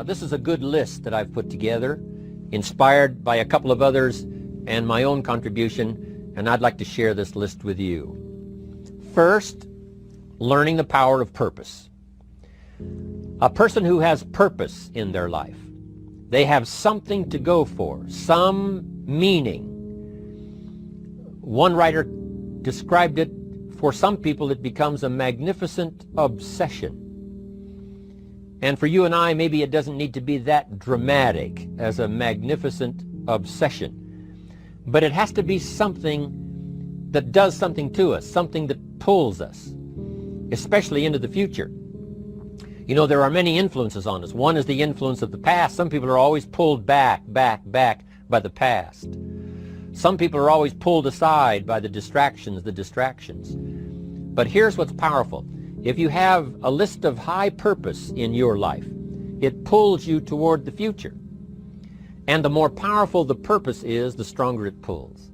This is a good list that I've put together, inspired by a couple of others and my own contribution, and I'd like to share this list with you. First, learning the power of purpose. A person who has purpose in their life, they have something to go for, some meaning. One writer described it, for some people it becomes a magnificent obsession. And for you and I, maybe it doesn't need to be that dramatic as a magnificent obsession. But it has to be something that does something to us, something that pulls us, especially into the future. You know, there are many influences on us. One is the influence of the past. Some people are always pulled back by the past. Some people are always pulled aside by the distractions. But here's what's powerful. If you have a list of high purpose in your life, it pulls you toward the future. And the more powerful the purpose is, the stronger it pulls.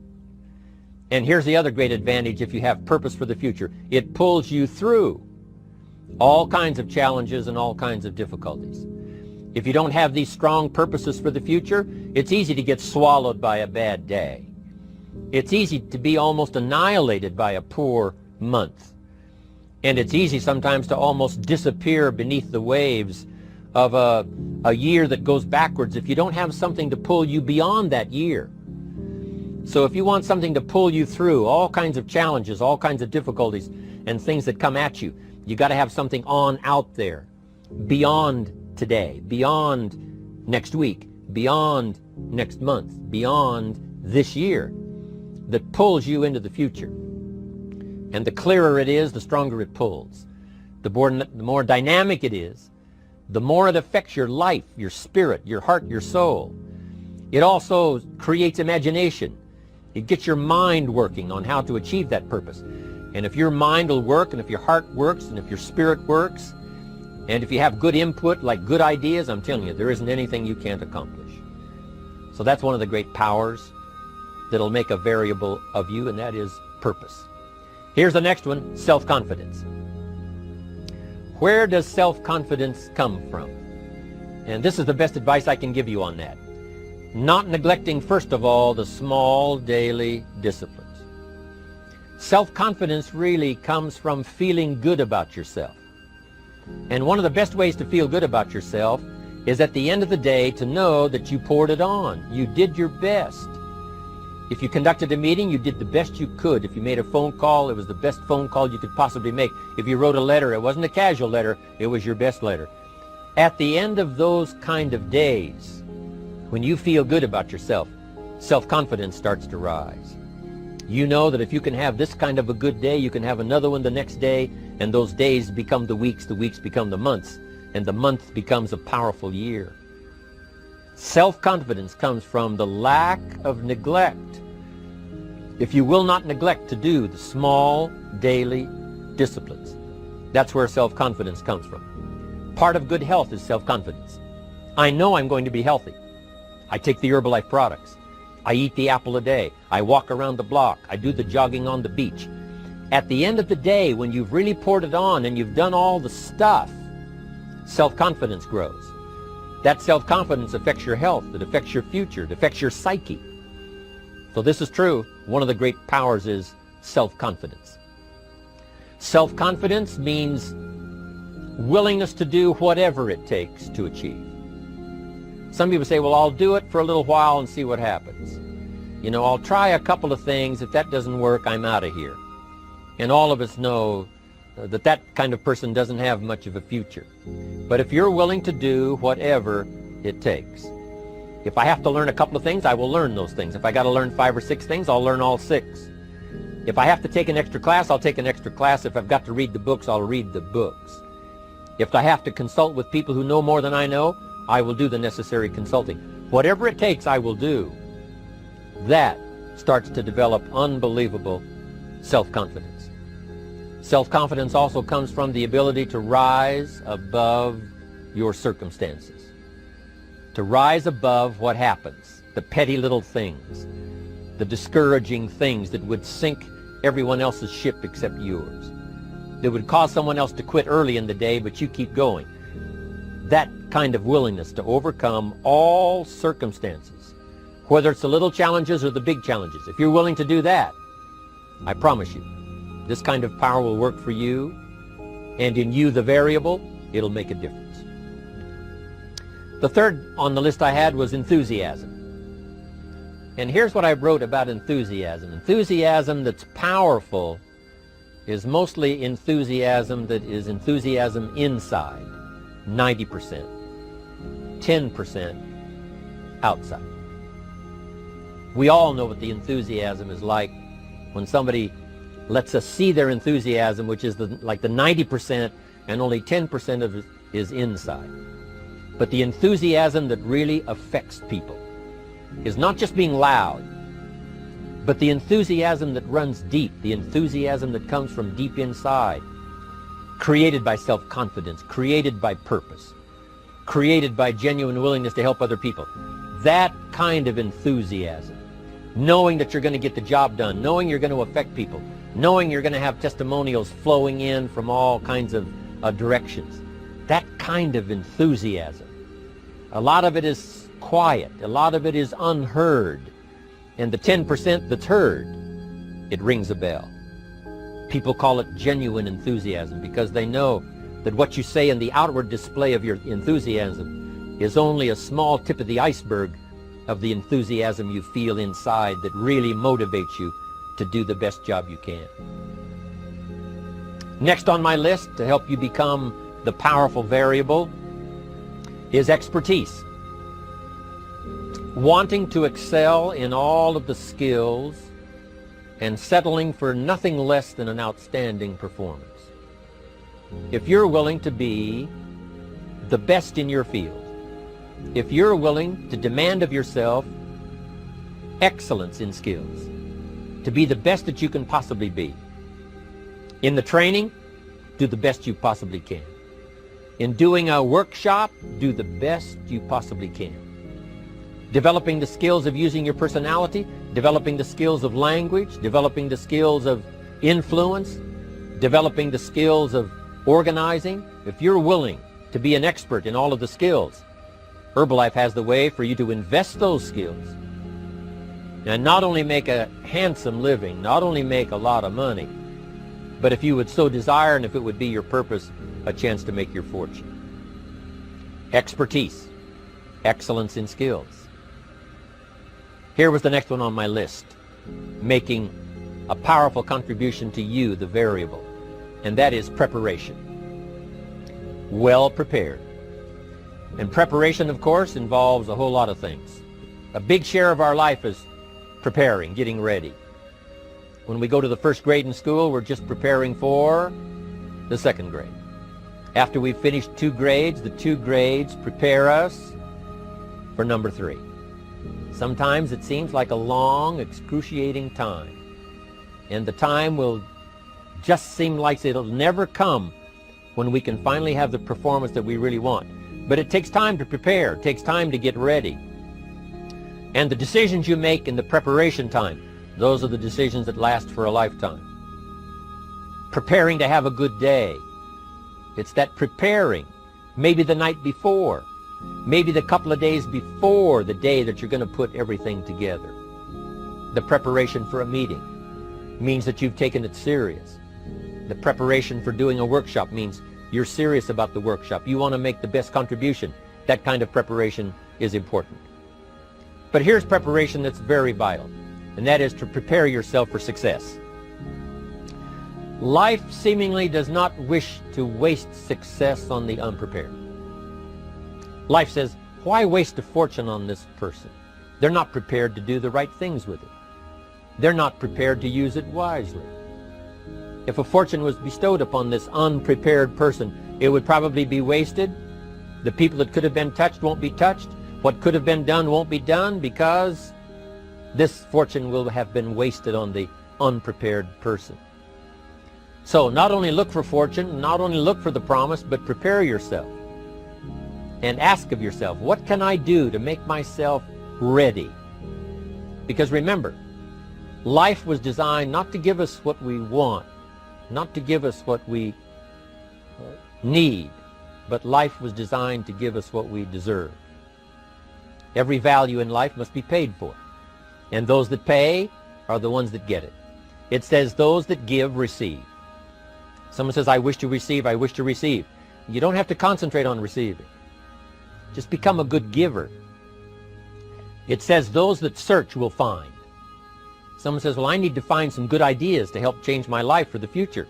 And here's the other great advantage if you have purpose for the future. It pulls you through all kinds of challenges and all kinds of difficulties. If you don't have these strong purposes for the future, it's easy to get swallowed by a bad day. It's easy to be almost annihilated by a poor month. And it's easy sometimes to almost disappear beneath the waves of a year that goes backwards if you don't have something to pull you beyond that year. So if you want something to pull you through all kinds of challenges, all kinds of difficulties and things that come at you, you got to have something on out there beyond today, beyond next week, beyond next month, beyond this year, that pulls you into the future. And the clearer it is, the stronger it pulls. The more dynamic it is, the more it affects your life, your spirit, your heart, your soul. It also creates imagination. It gets your mind working on how to achieve that purpose. And if your mind will work, and if your heart works, and if your spirit works, and if you have good input, like good ideas, I'm telling you, there isn't anything you can't accomplish. So that's one of the great powers that'll make a variable of you, and that is purpose. Here's the next one, self-confidence. Where does self-confidence come from? And this is the best advice I can give you on that. Not neglecting, first of all, the small daily disciplines. Self-confidence really comes from feeling good about yourself. And one of the best ways to feel good about yourself is at the end of the day to know that you poured it on. You did your best. If you conducted a meeting, you did the best you could. If you made a phone call, it was the best phone call you could possibly make. If you wrote a letter, it wasn't a casual letter, it was your best letter. At the end of those kind of days, when you feel good about yourself, self-confidence starts to rise. You know that if you can have this kind of a good day, you can have another one the next day, and those days become the weeks become the months, and the month becomes a powerful year. Self-confidence comes from the lack of neglect. If you will not neglect to do the small daily disciplines, that's where self-confidence comes from. Part of good health is self-confidence. I know I'm going to be healthy. I take the Herbalife products. I eat the apple a day. I walk around the block. I do the jogging on the beach. At the end of the day, when you've really poured it on and you've done all the stuff, self-confidence grows. That self-confidence affects your health, it affects your future, it affects your psyche. So this is true. One of the great powers is self-confidence. Self-confidence means willingness to do whatever it takes to achieve. Some people say, well, I'll do it for a little while and see what happens. You know, I'll try a couple of things. If that doesn't work, I'm out of here. And all of us know that that kind of person doesn't have much of a future. But if you're willing to do whatever it takes, if I have to learn a couple of things, I will learn those things. If I got to learn 5 or 6 things, I'll learn all 6. If I have to take an extra class, I'll take an extra class. If I've got to read the books, I'll read the books. If I have to consult with people who know more than I know, I will do the necessary consulting. Whatever it takes, I will do. That starts to develop unbelievable self-confidence. Self-confidence also comes from the ability to rise above your circumstances, to rise above what happens, the petty little things, the discouraging things that would sink everyone else's ship except yours, that would cause someone else to quit early in the day, but you keep going. that kind of willingness to overcome all circumstances, whether it's the little challenges or the big challenges. If you're willing to do that, I promise you, this kind of power will work for you, and in you, the variable, it'll make a difference. The third on the list I had was enthusiasm. And here's what I wrote about enthusiasm. Enthusiasm that's powerful is mostly enthusiasm that is enthusiasm inside, 90%, 10% outside. We all know what the enthusiasm is like when somebody lets us see their enthusiasm, which is like the 90%, and only 10% of it is inside. But the enthusiasm that really affects people is not just being loud, but the enthusiasm that runs deep, the enthusiasm that comes from deep inside, created by self-confidence, created by purpose, created by genuine willingness to help other people. That kind of enthusiasm, knowing that you're going to get the job done, knowing you're going to affect people, knowing you're going to have testimonials flowing in from all kinds of directions. That kind of enthusiasm. A lot of it is quiet. A lot of it is unheard. And the 10% that's heard, it rings a bell. People call it genuine enthusiasm because they know that what you say in the outward display of your enthusiasm is only a small tip of the iceberg of the enthusiasm you feel inside that really motivates you to do the best job you can. Next on my list to help you become the powerful variable is expertise. Wanting to excel in all of the skills and settling for nothing less than an outstanding performance. If you're willing to be the best in your field, if you're willing to demand of yourself excellence in skills, to be the best that you can possibly be. In the training, do the best you possibly can. In doing a workshop, do the best you possibly can. Developing the skills of using your personality, developing the skills of language, developing the skills of influence, developing the skills of organizing. If you're willing to be an expert in all of the skills, Herbalife has the way for you to invest those skills and not only make a handsome living, not only make a lot of money, but if you would so desire and if it would be your purpose, a chance to make your fortune. Expertise, excellence in skills. Here was the next one on my list, making a powerful contribution to you, the variable, and that is preparation. Well prepared. And preparation, of course, involves a whole lot of things. A big share of our life is preparing, getting ready. When we go to the first grade in school, we're just preparing for the second grade. After we've finished 2 grades, the 2 grades prepare us for number 3. Sometimes it seems like a long, excruciating time. And the time will just seem like it'll never come when we can finally have the performance that we really want. But it takes time to prepare. It takes time to get ready. And the decisions you make in the preparation time, those are the decisions that last for a lifetime. Preparing to have a good day. It's that preparing, maybe the night before, maybe the couple of days before the day that you're going to put everything together. The preparation for a meeting means that you've taken it serious. The preparation for doing a workshop means you're serious about the workshop. You want to make the best contribution. That kind of preparation is important. But here's preparation that's very vital, and that is to prepare yourself for success. Life seemingly does not wish to waste success on the unprepared. Life says, why waste a fortune on this person? They're not prepared to do the right things with it. They're not prepared to use it wisely. If a fortune was bestowed upon this unprepared person, it would probably be wasted. The people that could have been touched won't be touched. What could have been done won't be done because this fortune will have been wasted on the unprepared person. So not only look for fortune, not only look for the promise, but prepare yourself and ask of yourself, what can I do to make myself ready? Because remember, life was designed not to give us what we want, not to give us what we need, but life was designed to give us what we deserve. Every value in life must be paid for, and those that pay are the ones that get it. It says those that give receive. Someone says, I wish to receive, I wish to receive. You don't have to concentrate on receiving. Just become a good giver. It says those that search will find. Someone says, well, I need to find some good ideas to help change my life for the future.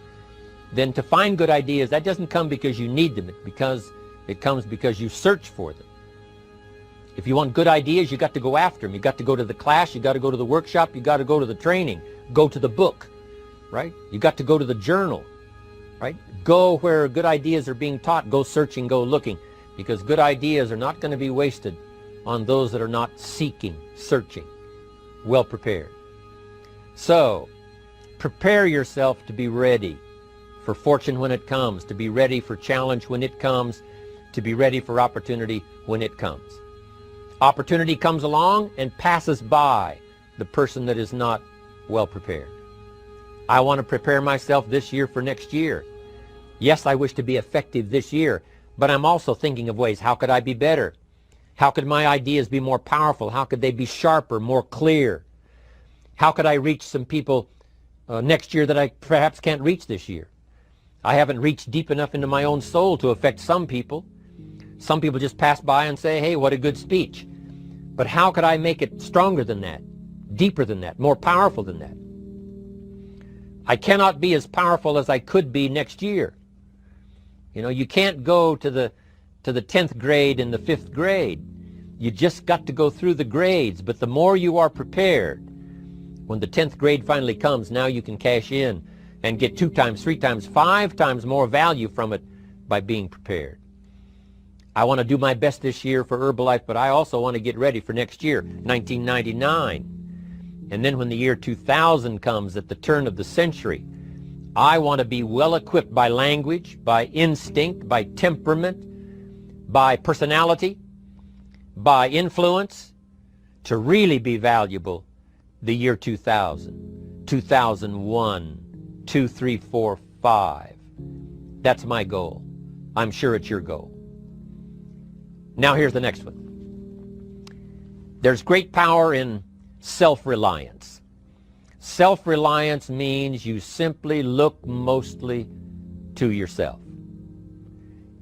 Then to find good ideas, that doesn't come because you need them. It comes because you search for them. If you want good ideas, you got to go after them. You got to go to the class, you got to go to the workshop, you got to go to the training, go to the book, right? You got to go to the journal, right? Go where good ideas are being taught. Go searching, go looking, because good ideas are not going to be wasted on those that are not seeking, searching, well prepared. So, prepare yourself to be ready for fortune when it comes, to be ready for challenge when it comes, to be ready for opportunity when it comes. Opportunity comes along and passes by the person that is not well prepared. I want to prepare myself this year for next year. Yes, I wish to be effective this year, but I'm also thinking of ways, how could I be better? How could my ideas be more powerful? How could they be sharper, more clear? How could I reach some people next year that I perhaps can't reach this year? I haven't reached deep enough into my own soul to affect some people. Some people just pass by and say, hey, what a good speech. But how could I make it stronger than that, deeper than that, more powerful than that? I cannot be as powerful as I could be next year. You know, you can't go to the 10th grade in the 5th grade. You just got to go through the grades. But the more you are prepared, when the 10th grade finally comes, now you can cash in and get 2 times, 3 times, 5 times more value from it by being prepared. I want to do my best this year for Herbalife, but I also want to get ready for next year, 1999. And then when the year 2000 comes, at the turn of the century, I want to be well equipped by language, by instinct, by temperament, by personality, by influence, to really be valuable the year 2000, 2001, 2, 3, 4, 5. That's my goal. I'm sure it's your goal. Now here's the next one. There's great power in self-reliance. Self-reliance means you simply look mostly to yourself.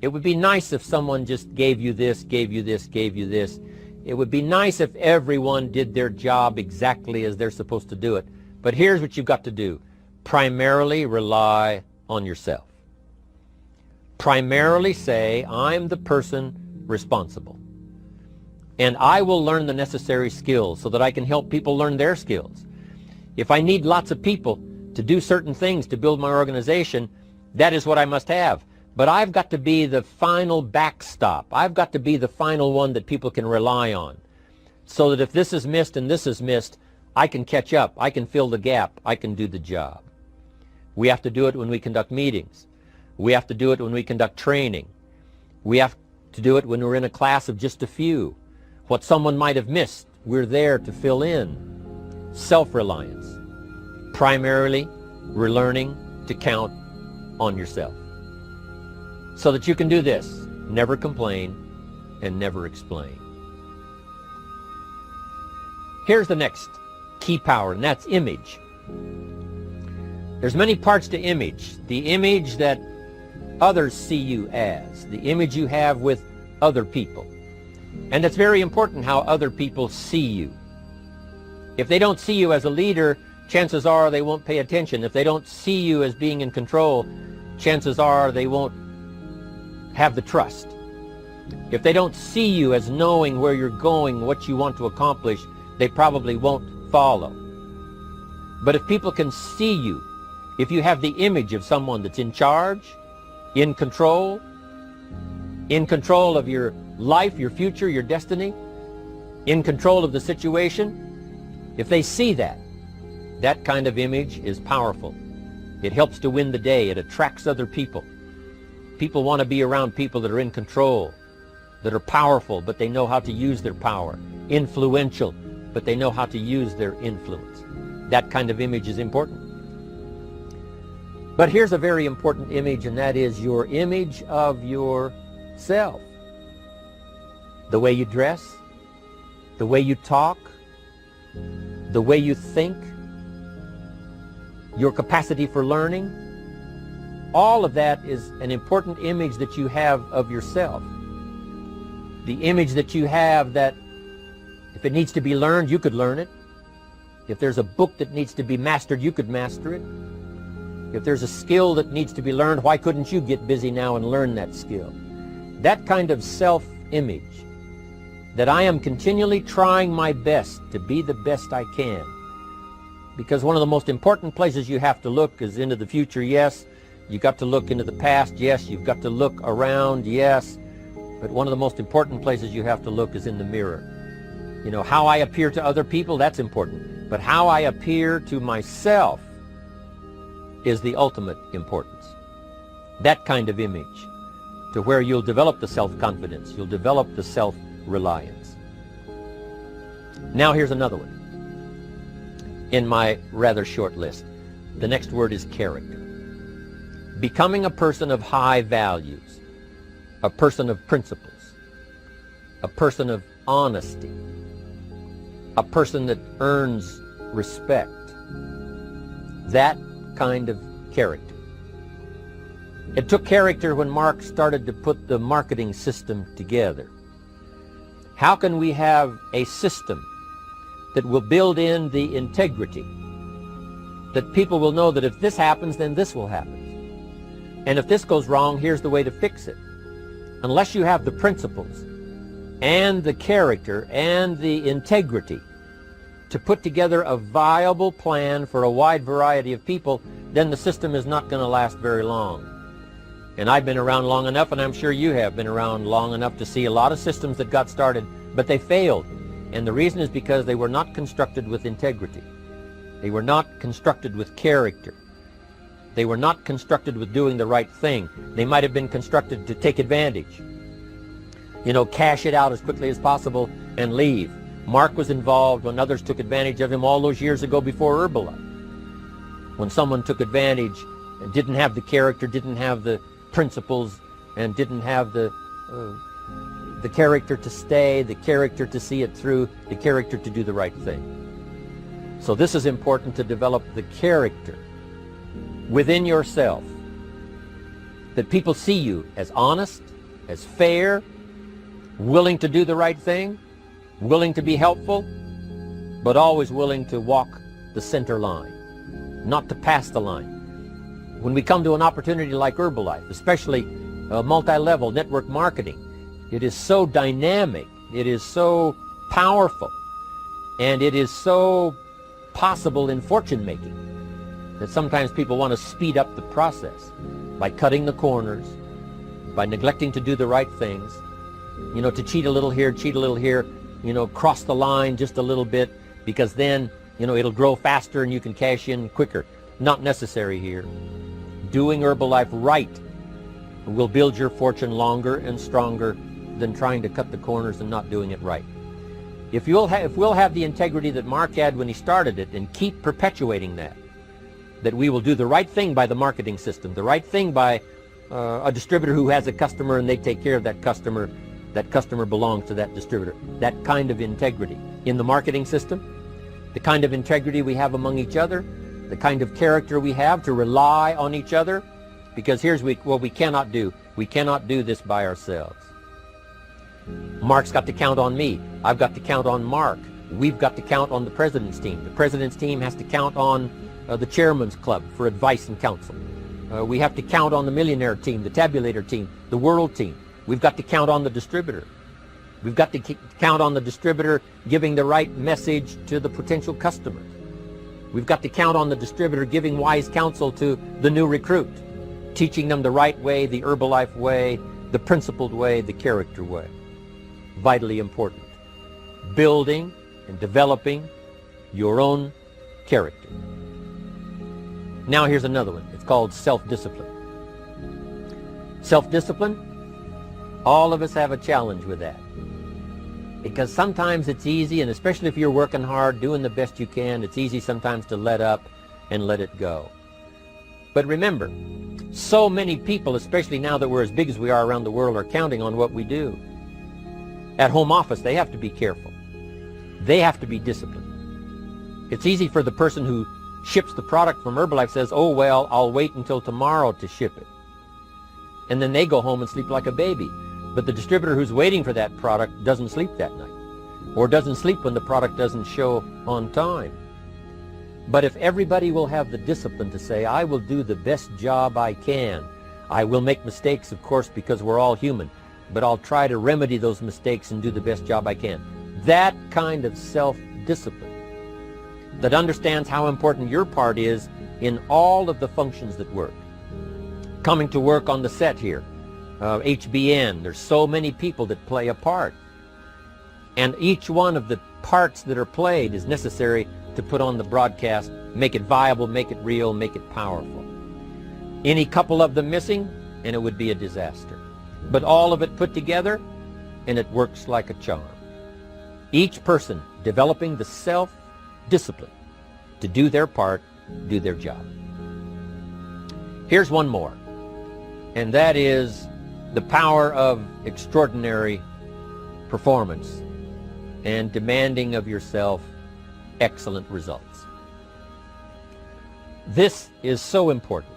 It would be nice if someone just gave you this, gave you this, gave you this. It would be nice if everyone did their job exactly as they're supposed to do it. But here's what you've got to do. Primarily rely on yourself. Primarily say, I'm the person responsible. And I will learn the necessary skills so that I can help people learn their skills. If I need lots of people to do certain things to build my organization, that is what I must have. But I've got to be the final backstop. I've got to be the final one that people can rely on. So that if this is missed and this is missed, I can catch up. I can fill the gap. I can do the job. We have to do it when we conduct meetings. We have to do it when we conduct training. We have to do it when we're in a class of just a few. What someone might have missed, we're there to fill in. Self-reliance. Primarily, we're learning to count on yourself. So that you can do this, never complain and never explain. Here's the next key power, and that's image. There's many parts to image. The image that others see you as, the image you have with other people. And it's very important how other people see you. If they don't see you as a leader, chances are they won't pay attention. If they don't see you as being in control, chances are they won't have the trust. If they don't see you as knowing where you're going, what you want to accomplish, they probably won't follow. But if people can see you, if you have the image of someone that's in charge, in control of your life, your future, your destiny, in control of the situation, if they see that, that kind of image is powerful. It helps to win the day. It attracts other people. People want to be around people that are in control, that are powerful, but they know how to use their power, influential, but they know how to use their influence. That kind of image is important. But here's a very important image, and that is your image of your self. The way you dress, the way you talk, the way you think, your capacity for learning, all of that is an important image that you have of yourself. The image that you have that if it needs to be learned, you could learn it. If there's a book that needs to be mastered, you could master it. If there's a skill that needs to be learned, why couldn't you get busy now and learn that skill? That kind of self-image, that I am continually trying my best to be the best I can. Because one of the most important places you have to look is into the future, yes. You got to look into the past, yes. You've got to look around, yes. But one of the most important places you have to look is in the mirror. You know, how I appear to other people, that's important. But how I appear to myself is the ultimate importance. That kind of image, to where you'll develop the self-confidence, you'll develop the self-reliance. Now here's another one in my rather short list. The next word is character. Becoming a person of high values, a person of principles, a person of honesty, a person that earns respect. That kind of character. It took character when Mark started to put the marketing system together. How can we have a system that will build in the integrity, that people will know that if this happens, then this will happen. And if this goes wrong, here's the way to fix it. Unless you have the principles and the character and the integrity to put together a viable plan for a wide variety of people, then the system is not going to last very long. And I've been around long enough, and I'm sure you have been around long enough to see a lot of systems that got started, but they failed. And the reason is because they were not constructed with integrity. They were not constructed with character. They were not constructed with doing the right thing. They might have been constructed to take advantage. You know, cash it out as quickly as possible and leave. Mark was involved when others took advantage of him all those years ago before Herbalife. When someone took advantage and didn't have the character, didn't have the principles, and didn't have the character to stay, the character to see it through, the character to do the right thing. So this is important, to develop the character within yourself, that people see you as honest, as fair, willing to do the right thing, willing to be helpful, but always willing to walk the center line, not to pass the line. When we come to an opportunity like Herbalife, especially multi-level network marketing, it is so dynamic, it is so powerful, and it is so possible in fortune making that sometimes people want to speed up the process by cutting the corners, by neglecting to do the right things, you know, to cheat a little here, you know, cross the line just a little bit, because then, you know, it'll grow faster and you can cash in quicker. Not necessary here. Doing Herbalife right will build your fortune longer and stronger than trying to cut the corners and not doing it right. If we'll have the integrity that Mark had when he started it, and keep perpetuating that we will do the right thing by the marketing system, the right thing by a distributor who has a customer and they take care of that customer belongs to that distributor. That kind of integrity in the marketing system, the kind of integrity we have among each other, the kind of character we have to rely on each other, because here's what we cannot do. We cannot do this by ourselves. Mark's got to count on me. I've got to count on Mark. We've got to count on the president's team. The president's team has to count on the chairman's club for advice and counsel. We have to count on the millionaire team, the tabulator team, the world team. We've got to count on the distributor. We've got to count on the distributor giving the right message to the potential customers. We've got to count on the distributor giving wise counsel to the new recruit, teaching them the right way, the Herbalife way, the principled way, the character way. Vitally important. Building and developing your own character. Now here's another one. It's called self-discipline. Self-discipline, all of us have a challenge with that. Because sometimes it's easy, and especially if you're working hard, doing the best you can, it's easy sometimes to let up and let it go. But remember, so many people, especially now that we're as big as we are around the world, are counting on what we do. At home office, they have to be careful. They have to be disciplined. It's easy for the person who ships the product from Herbalife says, oh, well, I'll wait until tomorrow to ship it. And then they go home and sleep like a baby. But the distributor who's waiting for that product doesn't sleep that night, or doesn't sleep when the product doesn't show on time. But if everybody will have the discipline to say, I will do the best job I can. I will make mistakes, of course, because we're all human, but I'll try to remedy those mistakes and do the best job I can. That kind of self-discipline that understands how important your part is in all of the functions that work. Coming to work on the set here, HBN, there's so many people that play a part. And each one of the parts that are played is necessary to put on the broadcast, make it viable, make it real, make it powerful. Any couple of them missing, and it would be a disaster. But all of it put together, and it works like a charm. Each person developing the self-discipline to do their part, do their job. Here's one more, and that is the power of extraordinary performance and demanding of yourself excellent results. This is so important.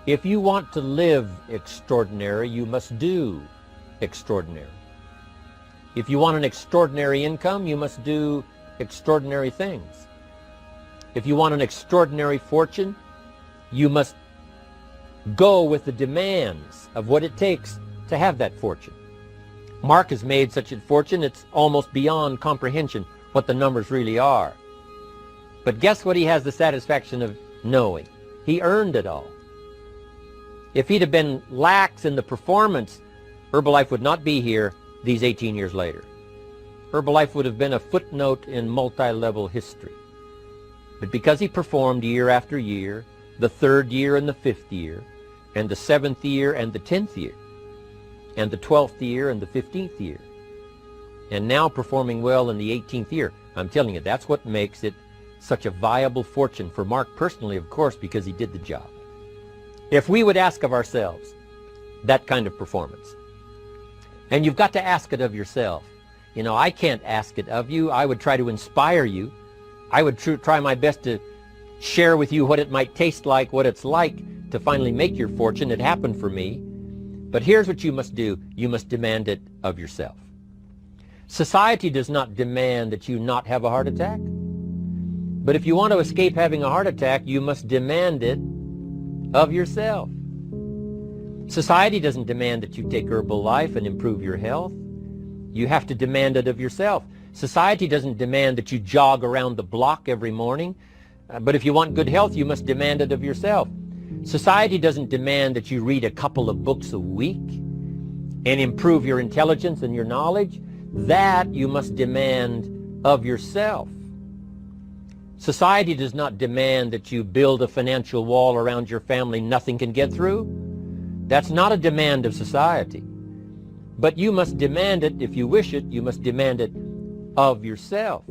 If you want to live extraordinary, you must do extraordinary. If you want an extraordinary income, you must do extraordinary things. If you want an extraordinary fortune, you must go with the demands of what it takes to have that fortune. Mark has made such a fortune, it's almost beyond comprehension what the numbers really are. But guess what he has the satisfaction of knowing? He earned it all. If he'd have been lax in the performance, Herbalife would not be here these 18 years later. Herbalife would have been a footnote in multi-level history. But because he performed year after year, the 3rd year and the 5th year, and the 7th year and the 10th year, and the 12th year and the 15th year, and now performing well in the 18th year, I'm telling you, that's what makes it such a viable fortune for Mark personally, of course, because he did the job. If we would ask of ourselves that kind of performance, and you've got to ask it of yourself. You know, I can't ask it of you. I would try to inspire you. I would try my best to share with you what it might taste like, what it's like to finally make your fortune. It happened for me. But here's what you must do. You must demand it of yourself. Society does not demand that you not have a heart attack. But if you want to escape having a heart attack, you must demand it of yourself. Society doesn't demand that you take Herbalife and improve your health. You have to demand it of yourself. Society doesn't demand that you jog around the block every morning. But if you want good health, you must demand it of yourself. Society doesn't demand that you read a couple of books a week and improve your intelligence and your knowledge. That you must demand of yourself. Society does not demand that you build a financial wall around your family nothing can get through. That's not a demand of society. But you must demand it, if you wish it, you must demand it of yourself.